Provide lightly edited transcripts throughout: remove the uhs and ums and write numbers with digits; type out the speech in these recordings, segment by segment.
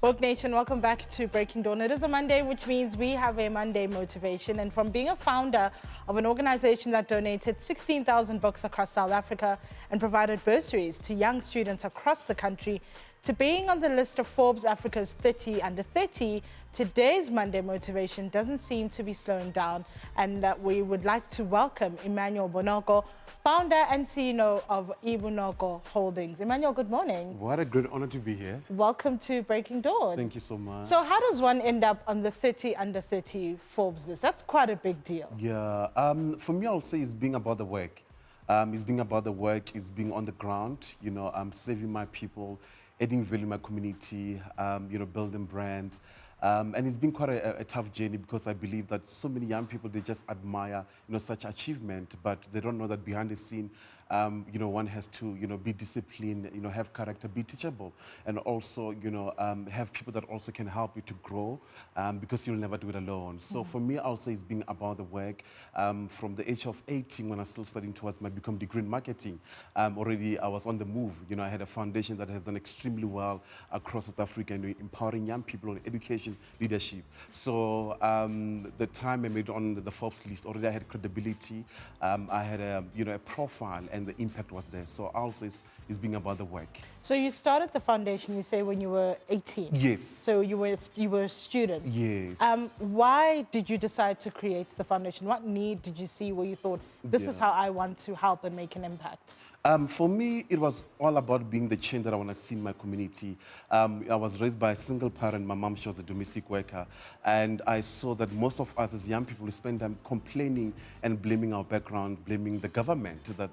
Woke Nation, welcome back to Breaking Dawn. It is a Monday, which means we have a Monday motivation. And from being a founder of an organization that donated 16,000 books across South Africa and provided bursaries to young students across the country, to being on the list of Forbes Africa's 30 under 30, today's Monday motivation doesn't seem to be slowing down. And we would like to welcome Emmanuel Bonoko, founder and CEO of EBonoko Holdings. Emmanuel, good morning. What a great honor to be here. Welcome to Breaking Dawn. Thank you so much. So how does one end up on the 30 under 30 Forbes list? That's quite a big deal. Yeah, for me, I'll say it's being about the work. It's being about the work, it's being on the ground, saving my people, adding value in my community, building brands. And it's been quite a tough journey because I believe that so many young people, they just admire, such achievement, but they don't know that behind the scene, one has to, be disciplined, have character, be teachable, and also, have people that also can help you to grow because you'll never do it alone. So for me, I'll say it's been about the work. From the age of 18, when I was still studying towards my BCom degree in marketing, already I was on the move. I had a foundation that has done extremely well across South Africa and empowering young people on education, leadership. So the time I made on the Forbes list, already I had credibility. I had a profile, and the impact was there. So also it's being about the work. So you started the foundation, you say, when you were 18? Yes. So you were a student? Yes. Why did you decide to create the foundation? What need did you see where you thought, this is how I want to help and make an impact? For me, it was all about being the change that I want to see in my community. I was raised by a single parent. My mom, she was a domestic worker. And I saw that most of us as young people, we spend time complaining and blaming our background, blaming the government, that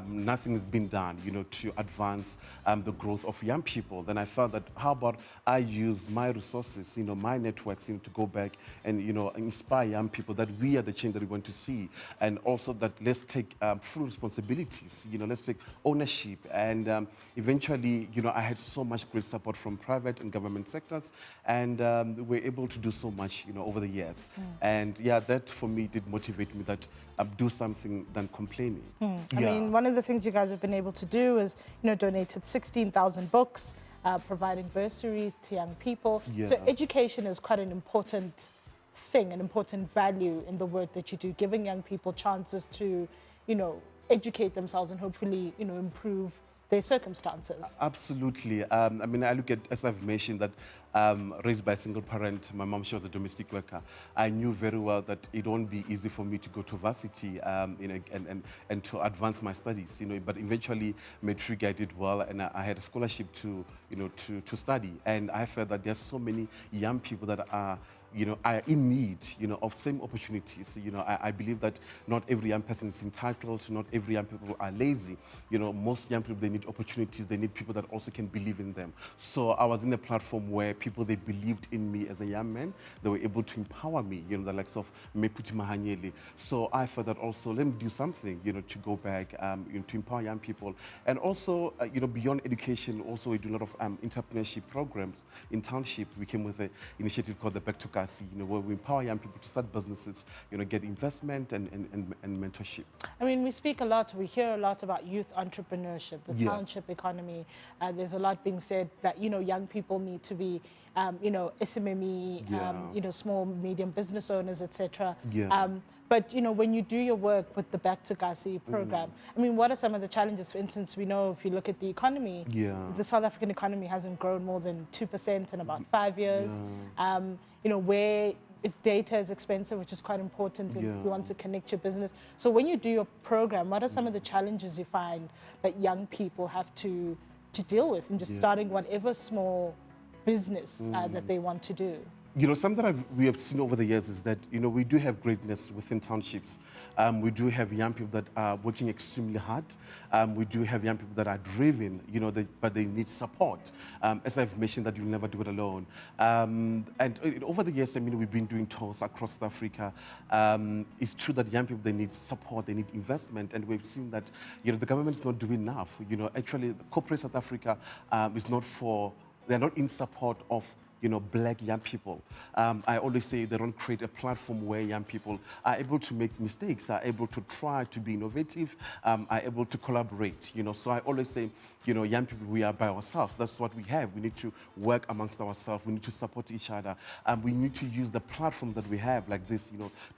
nothing has been done, to advance the growth of young people. Then I felt that, how about I use my resources, my networks, to go back and, inspire young people that we are the change that we want to see. And also that let's take full responsibilities, let's take ownership. And eventually, I had so much great support from private and government sectors, and we're able to do so much, over the years. And yeah, that for me did motivate me that do something than complaining. I mean, one of the things you guys have been able to do is, donated 16,000 books, providing bursaries to young people. So education is quite an important thing, an important value in the work that you do, giving young people chances to, educate themselves and hopefully, improve their circumstances. Absolutely. I mean, I look at, as I've mentioned, that raised by a single parent, my mom, she was a domestic worker. I knew very well that it won't be easy for me to go to varsity, and to advance my studies, but eventually, matric, I did well, and I had a scholarship to study. And I felt that there's so many young people that are in need, of same opportunities. I believe that not every young person is entitled, not every young people are lazy. Most young people, they need opportunities, they need people that also can believe in them. So I was in a platform where people, they believed in me as a young man, they were able to empower me, the likes of Meputi Mahanyele. So I felt that also, let me do something, to go back, to empower young people. And also, beyond education, also we do a lot of entrepreneurship programs. In township, we came with an initiative called the Back to where we empower young people to start businesses, get investment and mentorship. I mean, we hear a lot about youth entrepreneurship, the township economy. There's a lot being said that, young people need to be, SMME, small, medium business owners, etc. But, when you do your work with the Back to Kasi program, I mean, what are some of the challenges? For instance, we know if you look at the economy, the South African economy hasn't grown more than 2% in about 5 years. Where data is expensive, which is quite important if you want to connect your business. So when you do your program, what are some of the challenges you find that young people have to deal with in just starting whatever small business that they want to do? Something that we have seen over the years is that, we do have greatness within townships. We do have young people that are working extremely hard. We do have young people that are driven, but they need support. As I've mentioned, that you'll never do it alone. And over the years, we've been doing tours across South Africa. It's true that young people, they need support, they need investment, and we've seen that, the government is not doing enough. Actually, corporate South Africa is not for, they're not in support of black young people. I always say they don't create a platform where young people are able to make mistakes, are able to try to be innovative, are able to collaborate. So I always say, young people, we are by ourselves. That's what we have. We need to work amongst ourselves. We need to support each other. We need to use the platforms that we have like this,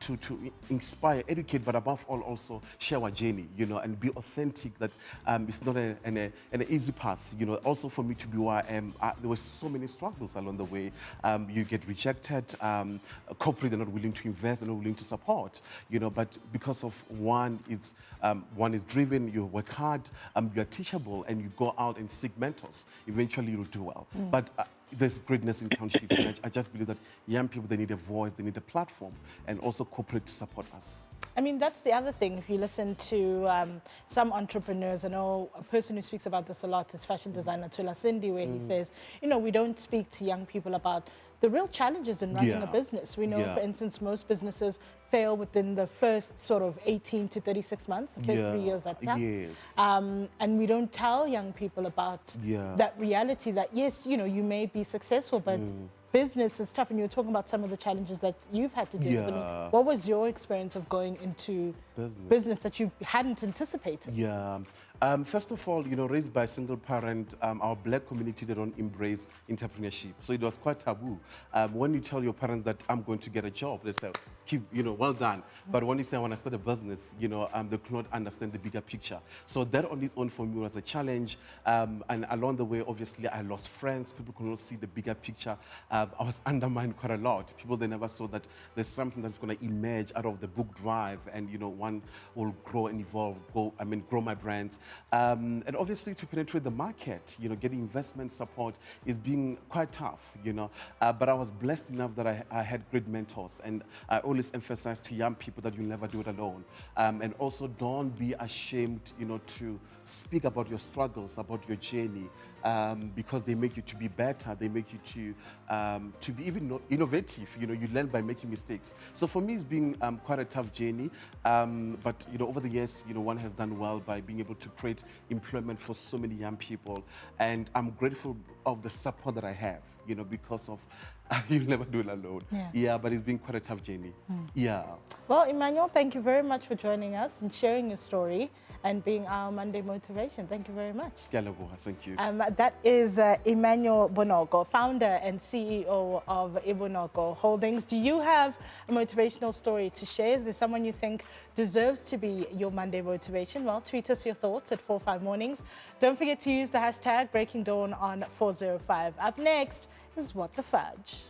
to inspire, educate, but above all also share our journey, and be authentic. That it's not an easy path. Also for me to be where I am, there were so many struggles along the way. You get rejected. Corporate, they're not willing to invest, they're not willing to support. But because of one is driven, you work hard, you are teachable, and you go out and seek mentors. Eventually, you'll do well. But there's greatness in township. And I just believe that young people, they need a voice, they need a platform, and also corporate to support us. I mean, that's the other thing. If you listen to some entrepreneurs, I know a person who speaks about this a lot is fashion designer Tula Cindy, where he says, we don't speak to young people about the real challenges in running a business. We know, for instance, most businesses fail within the first sort of 18 to 36 months, the first 3 years like that. Yes. And we don't tell young people about that reality that, yes, you may be successful, but business is tough. And you're talking about some of the challenges that you've had to deal with. I mean, what was your experience of going into business that you hadn't anticipated? First of all, raised by a single parent, our black community, they don't embrace entrepreneurship. So it was quite taboo. When you tell your parents that I'm going to get a job, they say, well done. But when you say I want to start a business, they could not understand the bigger picture. So that on its own for me was a challenge. And along the way, obviously, I lost friends. People could not see the bigger picture. I was undermined quite a lot. People, they never saw that there's something that's going to emerge out of the book drive, and one will grow and evolve, grow my brands. And obviously to penetrate the market, getting investment support is being quite tough, But I was blessed enough that I had great mentors, and I always emphasize to young people that you'll never do it alone. And also don't be ashamed, to speak about your struggles, about your journey, because they make you to be better, they make you to be even innovative. You learn by making mistakes. So for me, it's been quite a tough journey. But over the years, one has done well by being able to create employment for so many young people, and I'm grateful of the support that I have. Because of you'll never do it alone. But it's been quite a tough journey. Well, Emmanuel, thank you very much for joining us and sharing your story and being our Monday motivation. Thank you very much. Thank you. That is Emmanuel Bonoko, founder and CEO of EBonoko Holdings. Do you have a motivational story to share? Is there someone you think deserves to be your Monday motivation? Well, tweet us your thoughts at 45mornings. Don't forget to use the hashtag Breaking Dawn on 405. Up next is What the Fudge.